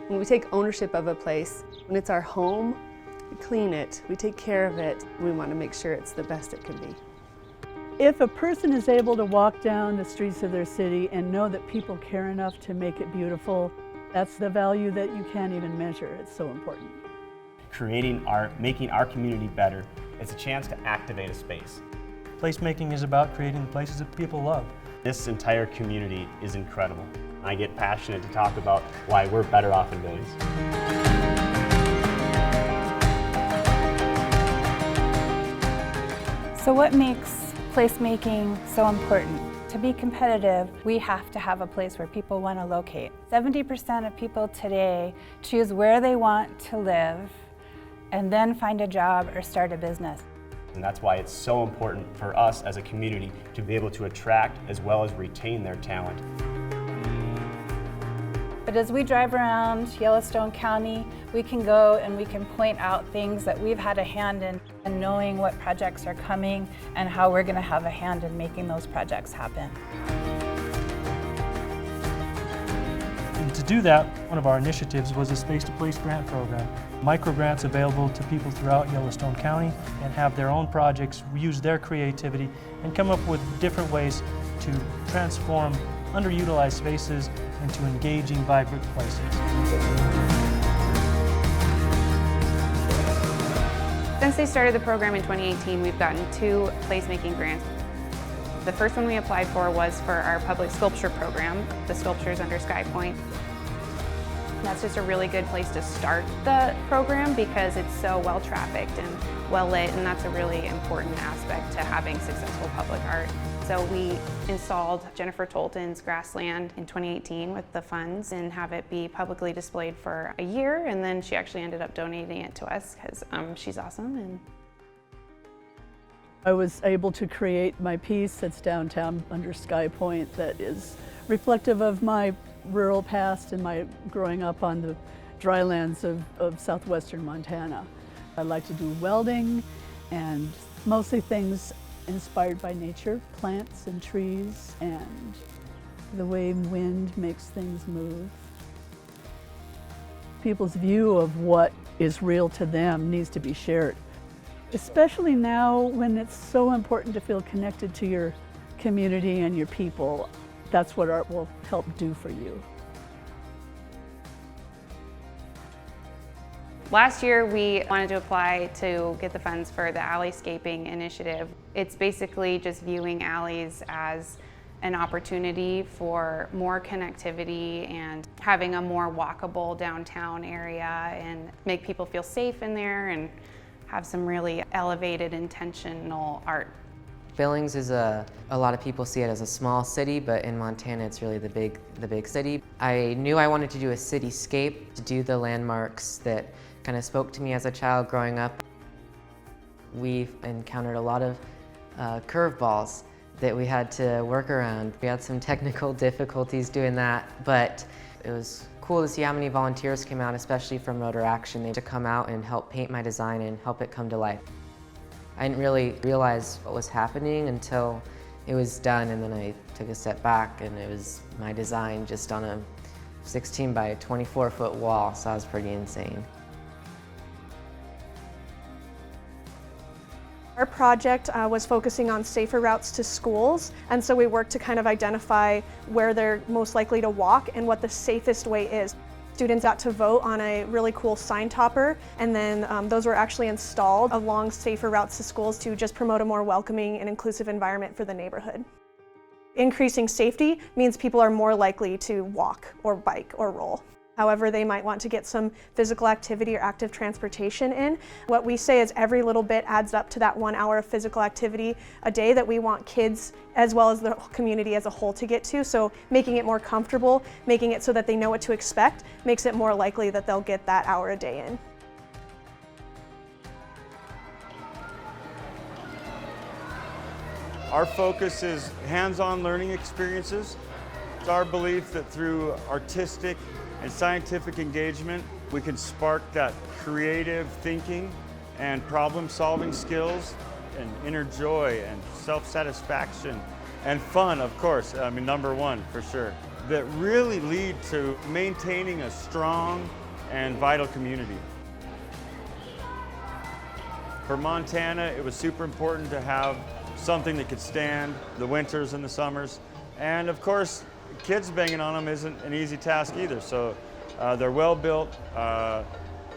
When we take ownership of a place, when it's our home, we clean it, we take care of it, we want to make sure it's the best it can be. If a person is able to walk down the streets of their city and know that people care enough to make it beautiful, that's the value that you can't even measure. It's so important. Creating art, making our community better, it's a chance to activate a space. Placemaking is about creating the places that people love. This entire community is incredible. I get passionate to talk about why we're better off in Billings. So what makes placemaking so important? To be competitive, we have to have a place where people want to locate. 70% of people today choose where they want to live and then find a job or start a business. And that's why it's so important for us as a community to be able to attract as well as retain their talent. But as we drive around Yellowstone County, we can go and we can point out things that we've had a hand in, and knowing what projects are coming and how we're going to have a hand in making those projects happen. And to do that, one of our initiatives was the Space2Place grant program. Micro grants available to people throughout Yellowstone County and have their own projects, use their creativity, and come up with different ways to transform underutilized spaces into engaging, vibrant places. Since they started the program in 2018, we've gotten 2 placemaking grants. The first one we applied for was for our public sculpture program, the sculptures under Sky Point. That's just a really good place to start the program because it's so well trafficked and well lit, and that's a really important aspect to having successful public art. So we installed Jennifer Tolton's Grassland in 2018 with the funds and have it be publicly displayed for a year, and then she actually ended up donating it to us because she's awesome. And I was able to create my piece that's downtown under Sky Point that is reflective of my rural past and my growing up on the drylands of southwestern Montana. I like to do welding and mostly things inspired by nature, plants and trees and the way wind makes things move. People's view of what is real to them needs to be shared, especially now when it's so important to feel connected to your community and your people. That's what art will help do for you. last year we wanted to apply to get the funds for the alleyscaping initiative. It's basically just viewing alleys as an opportunity for more connectivity and having a more walkable downtown area and make people feel safe in there and have some really elevated intentional art. Billings is a lot of people see it as a small city, but in Montana it's really the big city. I knew I wanted to do a cityscape, to do the landmarks that kind of spoke to me as a child growing up. We've encountered a lot of curveballs that we had to work around. We had some technical difficulties doing that, but it was cool to see how many volunteers came out, especially from Motor Action. They had to come out and help paint my design and help it come to life. I didn't really realize what was happening until it was done, and then I took a step back and it was my design just on a 16 by 24 foot wall, so that was pretty insane. Our project was focusing on safer routes to schools, and so we worked to kind of identify where they're most likely to walk and what the safest way is. Students got to vote on a really cool sign topper, and then those were actually installed along safer routes to schools to just promote a more welcoming and inclusive environment for the neighborhood. Increasing safety means people are more likely to walk or bike or roll. However, they might want to get some physical activity or active transportation in. What we say is every little bit adds up to that 1 hour of physical activity a day that we want kids as well as the community as a whole to get to. So making it more comfortable, making it so that they know what to expect, makes it more likely that they'll get that hour a day in. Our focus is hands-on learning experiences. It's our belief that through artistic and scientific engagement, we can spark that creative thinking and problem-solving skills and inner joy and self-satisfaction and fun, of course. I mean, number one, for sure. that really lead to maintaining a strong and vital community. For Montana, it was super important to have something that could stand the winters and the summers. And of course, kids banging on them isn't an easy task either. So they're well built.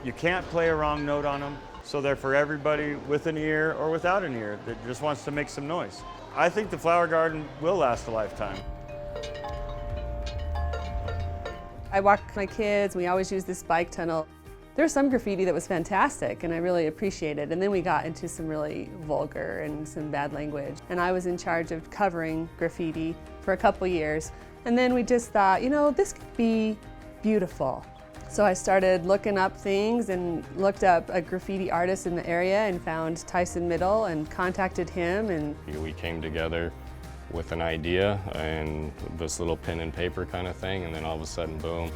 You can't play a wrong note on them. So they're for everybody with an ear or without an ear that just wants to make some noise. I think the flower garden will last a lifetime. I walk my kids, we always use this bike tunnel. There was some graffiti that was fantastic and I really appreciated it. And then we got into some really vulgar and some bad language. And I was in charge of covering graffiti for a couple years. And then we just thought, you know, this could be beautiful. So I started looking up things and looked up a graffiti artist in the area and found Tyson Middle and contacted him. And we came together with an idea and this little pen and paper kind of thing, and then all of a sudden, boom.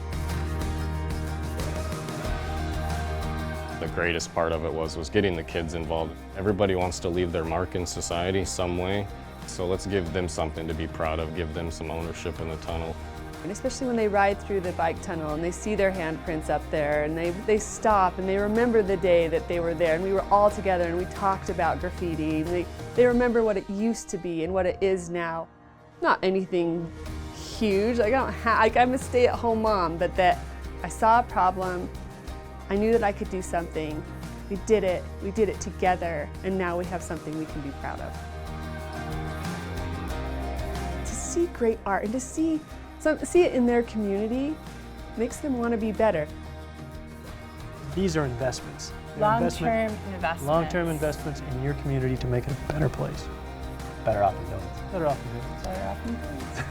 The greatest part of it was getting the kids involved. Everybody wants to leave their mark in society some way, so let's give them something to be proud of, give them some ownership in the tunnel. And especially when they ride through the bike tunnel and they see their handprints up there and they stop and they remember the day that they were there and we were all together and we talked about graffiti. They remember what it used to be and what it is now. Not anything huge, I'm a stay-at-home mom, but that I saw a problem, I knew that I could do something. We did it together, and now we have something we can be proud of. To see great art and to see it in their community makes them want to be better. These are investments. Long-term investments. Long-term investments in your community to make it a better place. Better off in Billings. Better off in Billings. Better off in Billings.